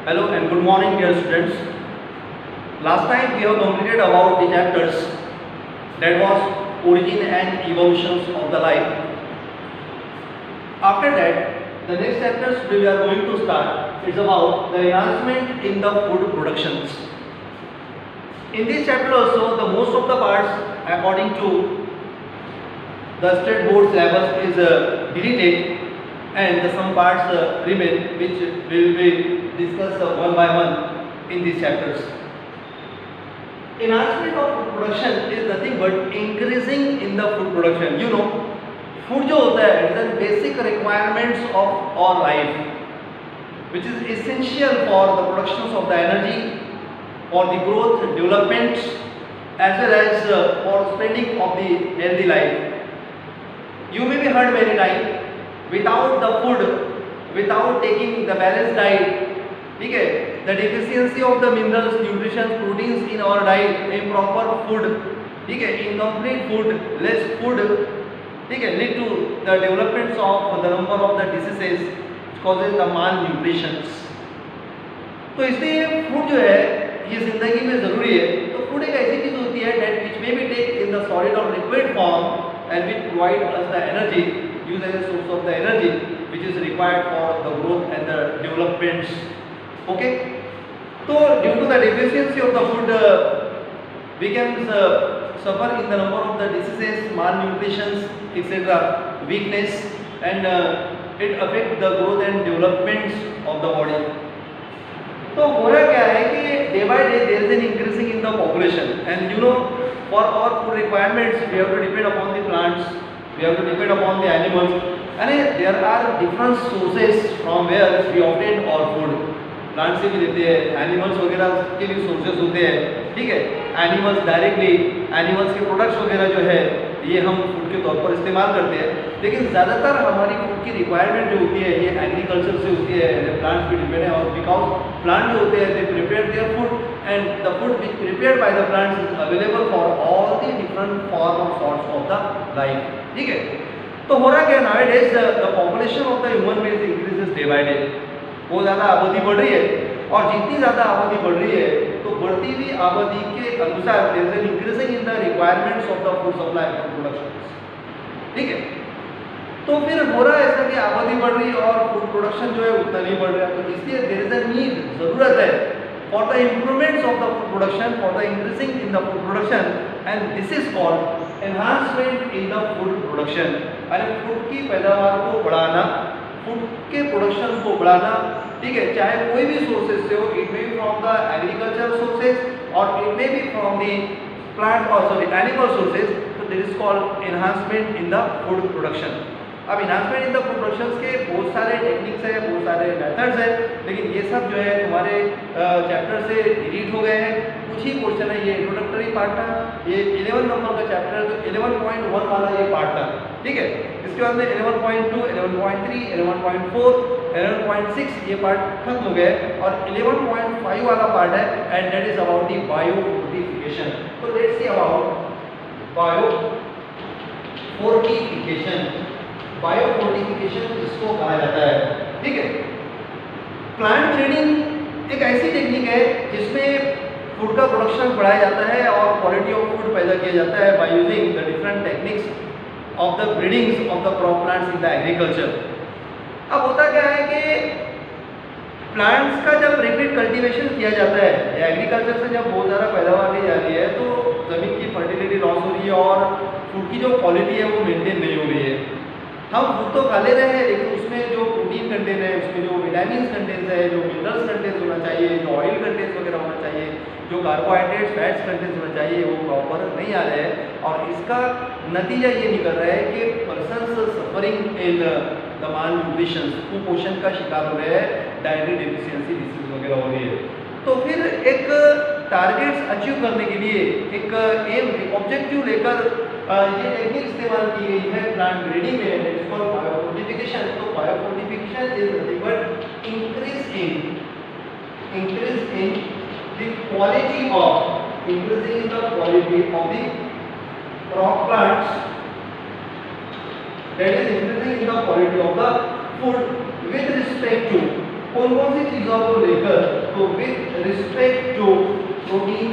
Hello and good morning, dear students. Last time we have completed about the chapters that was origin and evolutions of the life. After that, the next chapters we are going to start is about the enhancement in the food productions. In this chapter also, the most of the parts according to the state board syllabus is deleted, and some parts remain, which will be discussed one by one in these chapters. Enhancement of food production is nothing but increasing in the food production. You know, food जो होता है it is the basic requirements of our life, which is essential for the productions of the energy, for the growth, development, as well as for spreading of the healthy life. You may be heard many times, without the food, without taking the balanced diet, ठीक है, the deficiency of the minerals, nutrition, proteins in our diet, improper food, ठीक है, incomplete food, less food, ठीक है, lead to the developments of the number of the diseases, causes the malnutrition. तो इसलिए food जो है ये जिंदगी में ज़रूरी है. तो फूड एक ऐसी चीज़ होती है that which may be taken in the solid or liquid form and which provide us the energy, used as a source of the energy which is required for the growth and the developments. Okay. So due to the deficiency of the food, we can suffer in the number of the diseases, malnutrition, etc., weakness, and it affect the growth and developments of the body. तो हो रहा क्या है कि day by day there is an increasing in the population, and you know for our food requirements we have to depend upon the plants, we have to depend upon the animals, and there are different sources from where we obtain our food. Plant से भी देते हैं, animals वगैरह के भी sources होते हैं, ठीक है. एनिमल्स डायरेक्टली, एनिमल्स के प्रोडक्ट्स वगैरह जो है ये हम फूड के तौर पर इस्तेमाल करते हैं, लेकिन ज़्यादातर हमारी फूड की रिक्वायरमेंट जो होती है ये एग्रीकल्चर से होती है. प्लांट्स पे डिपेंड है, और बिकॉज प्लांट जो होते हैं they prepare their food, and the food which prepared by the plants is available for all the different form और सॉर्ट्स ऑफ द लाइफ, ठीक है. तो हो रहा क्या, nowadays the population of the human beings increases day by day. बहुत ज़्यादा आबादी बढ़ रही है, और जितनी ज़्यादा आबादी बढ़ रही है तो बढ़ती हुई आबादी के अनुसार there is an increasing in the requirements of the food supply for production, ठीक है. तो फिर हो रहा है ऐसा कि आबादी बढ़ रही है और फूड प्रोडक्शन जो है उतना नहीं बढ़ रहा है, तो इसलिए देयर इज अ नीड, ज़रूरत है for the improvements of the food production, for the increasing in the food production, and this is called enhancement in the food production. अरे फूड की पैदावार को बढ़ाना, फूड के प्रोडक्शन को बढ़ाना, ठीक है, चाहे कोई भी सोर्सेज से हो, it may be from the agriculture sources और it may be from the plant और सॉरी एनिमल सोर्सेज. तो this is called enhancement in the food production. अब enhancement in the food production के बहुत सारे टेक्निक्स है, बहुत सारे मेथड्स है, लेकिन ये सब जो है तुम्हारे चैप्टर से डिलीट हो गए हैं. कुछ ही क्वेश्चन है, ये इंट्रोडक्टरी पार्ट था, ये 11 नंबर का चैप्टर, तो 11.1 वाला ये पार्ट था, ठीक है. इसके बाद में 11.2, 11.3, 11.4, 11.6 ये पार्ट खत्म हो गए, और 11.5 वाला पार्ट है, and that is about the biofortification. तो let's see about biofortification. Biofortification इसको कहा जाता है, ठीक है. प्लांट ब्रीडिंग एक ऐसी टेक्निक है जिसमें फूड का प्रोडक्शन बढ़ाया जाता है और क्वालिटी ऑफ फूड पैदा किया जाता है by using the different techniques of the breedings of the crop plants in the agriculture. अब होता क्या है कि प्लांट्स का जब रिपीट कल्टीवेशन किया जाता है, एग्रीकल्चर से जब बहुत ज़्यादा पैदावार ली जाती है तो ज़मीन की फर्टिलिटी लॉस हो रही है और फूड की जो क्वालिटी है वो मेंटेन नहीं हो रही है. हम फूड तो खा ले रहे हैं, लेकिन उसमें जो प्रोटीन कंटेंट है, उसमें जो विटामिन कंटेंट है, जो मिनरल्स कंटेंट होना चाहिए, जो ऑयल कंटेंट वगैरह होना चाहिए, जो कार्बोहाइड्रेट्स फैट्स कंटेंट होना चाहिए, वो प्रॉपर नहीं आ रहे हैं, और इसका नतीजा ये निकल रहा है कि persons suffering in the malnutrition, कुपोषण का शिकार हो रहे हैं, डाइटरी डेफिशिएंसी डिसीज वगैरह हो रही है. तो फिर एक टारगेट्स अचीव करने के लिए एक एम, एक ऑब्जेक्टिव लेकर ये टेक्निक इस्तेमाल की गई है प्लांट ब्रीडिंग में, दैट इज कॉल्ड बायोफोर्टिफिकेशन. तो biofortification is nothing but increase in the quality of, increasing in the quality of the crop plants, that is increasing in the quality of the food with respect to कौन कौन सी चीजों को लेकर, तो with respect to protein,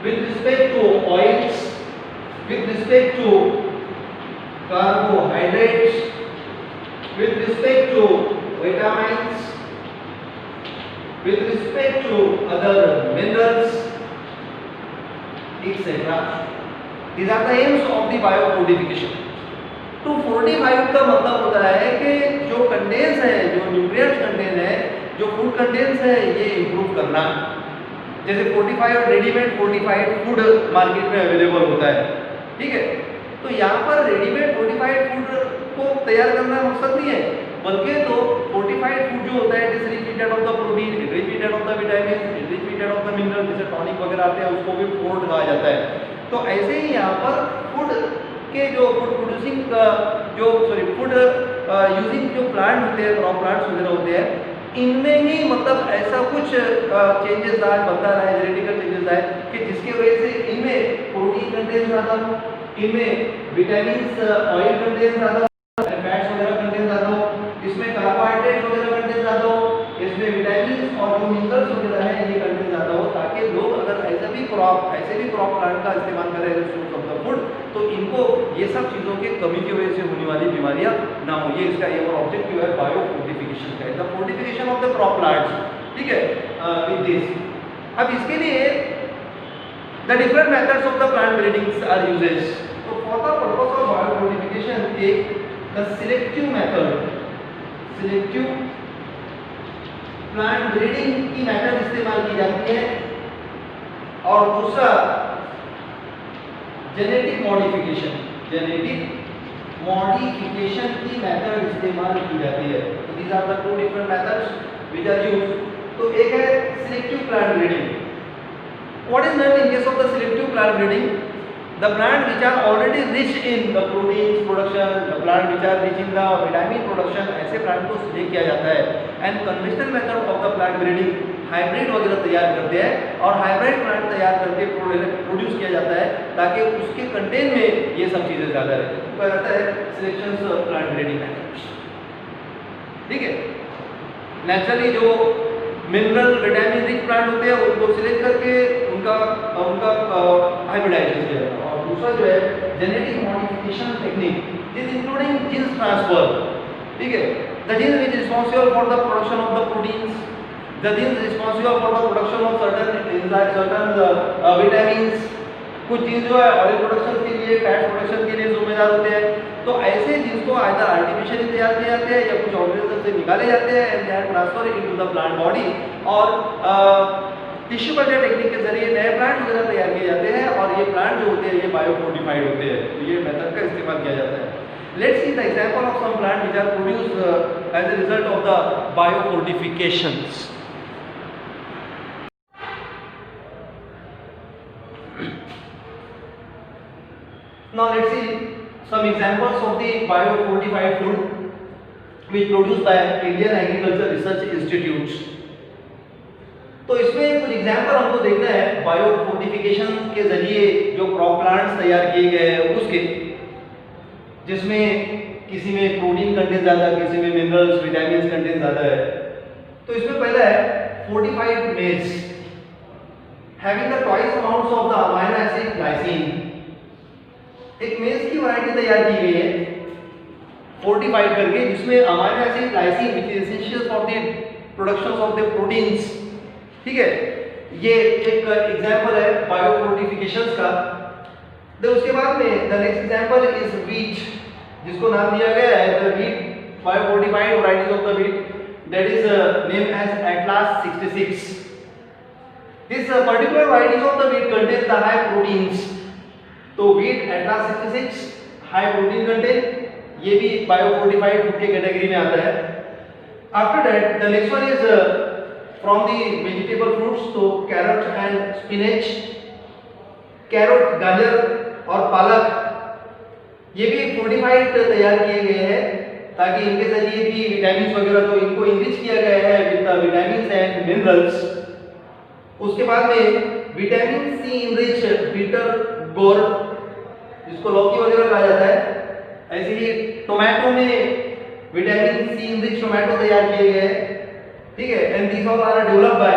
with respect to oils, with respect to carbohydrates, with respect to vitamins, with respect to other minerals, etc. These are the aims of the biofortification. तो fortified का मतलब होता है कि जो कंटेंट्स है, जो nutrients content है, जो फूड कंटेंट्स है, ये इंप्रूव करना। जैसे फोर्टिफाइड और रेडीमेड फोर्टिफाइड फूड मार्केट में अवेलेबल होता है, ठीक है। तो यहाँ पर रेडीमेड फोर्टिफाइड फूड को तैयार करना मकसद नहीं है, बल्कि तो फोर्टिफाइड फूड जो होता है it is rich of the protein, rich of the vitamin, rich of the mineral, जैसे टॉनिक वगैरह आते हैं उसको भी फूड कहा जाता है। तो ऐसे ही यहाँ पर फूड के जो फूड प्रोड्यूसिंग फूड यूजिंग जो प्लांट होते हैं, क्रॉप प्लांट्स वगैरह होते हैं, इनमें ही मतलब ऐसा कुछ चेंजेस आज बनता रहा है, जेनेटिकल चेंजेस आए कि जिसकी वजह से इनमें प्रोटीन कंटेंट ज़्यादा हो, इनमें विटामिन ऑयल कंटेंट ज़्यादा, फैट्स वगैरह कंटेंट ज़्यादा हो, इसमें कार्बोहाइड्रेट वगैरह कंटेंट ज़्यादा हो, इसमें विटामिन और जो मिनरल्स वगैरह है ये कंटेंट ज़्यादा हो, ताकि लोग अगर ऐसे भी क्रॉप प्लांट का इस्तेमाल करें as source of the food, तो इनको ये सब चीज़ों की कमी की वजह से होने वाली बीमारियां ना हो। ये इसका ये ऑब्जेक्टिव है बायो फोर्टिफिकेशन का, the fortification of the crop plants, ठीक है। विद दिस अब इसके लिए the different methods of the plant breeding are uses. तो for the purpose of biofortification एक the selective method, selective plant breeding की method इस्तेमाल की जाती है, और दूसरा जेनेटिक मॉडिफिकेशन, जेनेटिक मॉडिफिकेशन की मेथड इस्तेमाल की जाती है। तो these are the two different methods which are used. तो एक है selective plant breeding. What is done in case of the selective plant breeding? The plant which are already rich in the proteins production, the plant which are rich in the vitamin production, ऐसे plant को select किया जाता है। And conventional method of the plant breeding, hybrid वगैरह तैयार करते हैं और हाइब्रिड प्लांट तैयार करके प्रोड्यूस किया जाता है ताकि उसके कंटेंट में ये सब चीज़ें ज़्यादा रहती है। तो कहता है सिलेक्शन प्लांट ब्रीडिंग मेथड, ठीक है। नेचुरली जो मिनरल विटामिन रिच प्लांट होते हैं उनको सिलेक्ट करके उनका हाइब्रिडाइजेशन किया जाता है। और दूसरा जो है genetic modification technique, this including genes transfer, ठीक है। The gene which responsible for the production of the proteins, the gene responsible for the production of certain enzyme, certain vitamins. कुछ जीन जो है ऑयल प्रोडक्शन के लिए, fat production के लिए जिम्मेदार होते हैं। तो ऐसे जीन्स को आइदर आर्टिफिशियली तैयार किए जाते हैं या कुछ ऑर्गेनिज्म से निकाले जाते हैं and they are transfer into the plant body, और टिश्यू कल्चर टेक्निक के जरिए नए प्लांट वगैरह तैयार किए जाते हैं, और ये प्लांट जो होते हैं ये बायोफोर्टिफाइड होते हैं। तो ये मेथड का इस्तेमाल किया जाता है। Let's see the example of some plant which are produced as a result of the biofortifications. Now let's see some examples of the biofortified food which produced by Indian Agriculture Research Institutes. तो इसमें कुछ example हमको देखना है biofortification के जरिए जो crop plants तैयार किए गए हैं उसके, जिसमें किसी में प्रोटीन कंटेंट ज़्यादा, किसी में मिनरल्स विटामिन कंटेंट ज़्यादा है। तो इसमें पहला है फोर्टिफाइड मेज having the twice amounts of the amino acid glycine. एक मेज की वैरायटी तैयार की गई है फोर्टिफाइड करके, जिसमें amino acid glycine which is essential for the production of the proteins, ठीक है। ये एक एग्जांपल है बायोफोर्टिफिकेशंस का। तो उसके बाद में the next example is wheat, जिसको नाम दिया गया है the wheat biofortified varieties of the wheat, that is name as Atlas 66। This particular varieties of the wheat contain the high proteins. तो wheat Atlas 66 high protein content, ये भी biofortified food के category में आता है। After that the next one is from the vegetable fruits, तो carrot and spinach, carrot, गाजर और पालक, ये भी फोर्टिफाइड तैयार किए गए हैं ताकि इनके जरिए भी विटामिन वगैरह, तो इनको इनरिच किया गया है with the vitamin and minerals. उसके बाद में vitamin C enrich bitter gourd, जिसको लौकी वगैरह कहा जाता है। ऐसे ही टोमेटो में विटामिन सी इनरिच टोमेटो तैयार किए गए हैं, ठीक है। And these all are developed by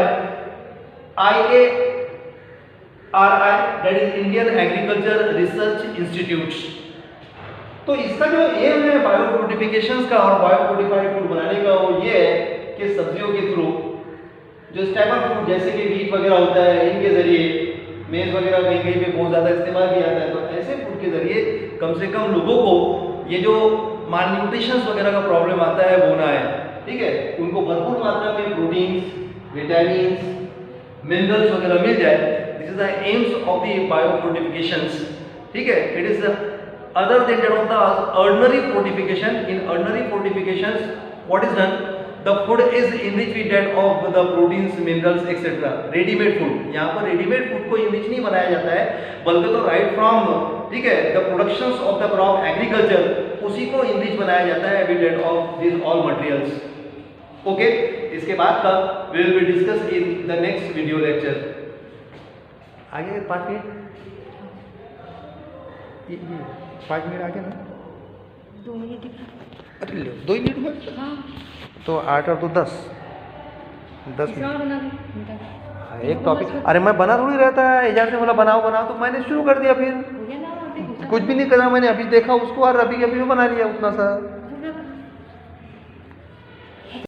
IARI, that is Indian Agriculture Research Institute. तो इसका जो एम है बायो फोर्टिफिकेशंस का और बायो फोर्टिफाइड फूड बनाने का, वो ये है कि सब्जियों के थ्रू जो स्टेपल फूड जैसे कि वीट वगैरह होता है, इनके जरिए मेज वगैरह कहीं कहीं पे बहुत ज़्यादा इस्तेमाल किया जाता है, तो ऐसे फूड के जरिए कम से कम लोगों को ये जो मालन्यूट्रिशंस वगैरह का प्रॉब्लम आता है वो ना है, ठीक है। उनको भरपूर मात्रा में प्रोटीन्स, विटामिन्स, मिनरल्स वगैरह मिल जाए। This is the AIIMS of the bio fortifications, ठीक है। It is other than that of the ordinary fortification. In ordinary fortifications, what is done? The food is enriched with that of the proteins, minerals, etc. Ready-made food. यहाँ पर ready-made food को enrich नहीं बनाया जाता है, बल्कि तो right from, ठीक है, the productions of the crop agriculture, उसी को enrich बनाया जाता है with that of these all materials. Okay? इसके बाद का we will be discuss in the next video lecture. आगे 5 मिनट 5 मिनट आगे ना 2 मिनट। अरे लो 2 मिनट हुआ। हाँ तो 8 और 2 10 बना मिनट एक टॉपिक। अरे मैं बना थोड़ी रहता है, एजाज ने बोला बनाओ बनाओ तो मैंने शुरू कर दिया, फिर कुछ भी नहीं करा मैंने, अभी देखा उसको और अभी अभी बना लिया उतना सा।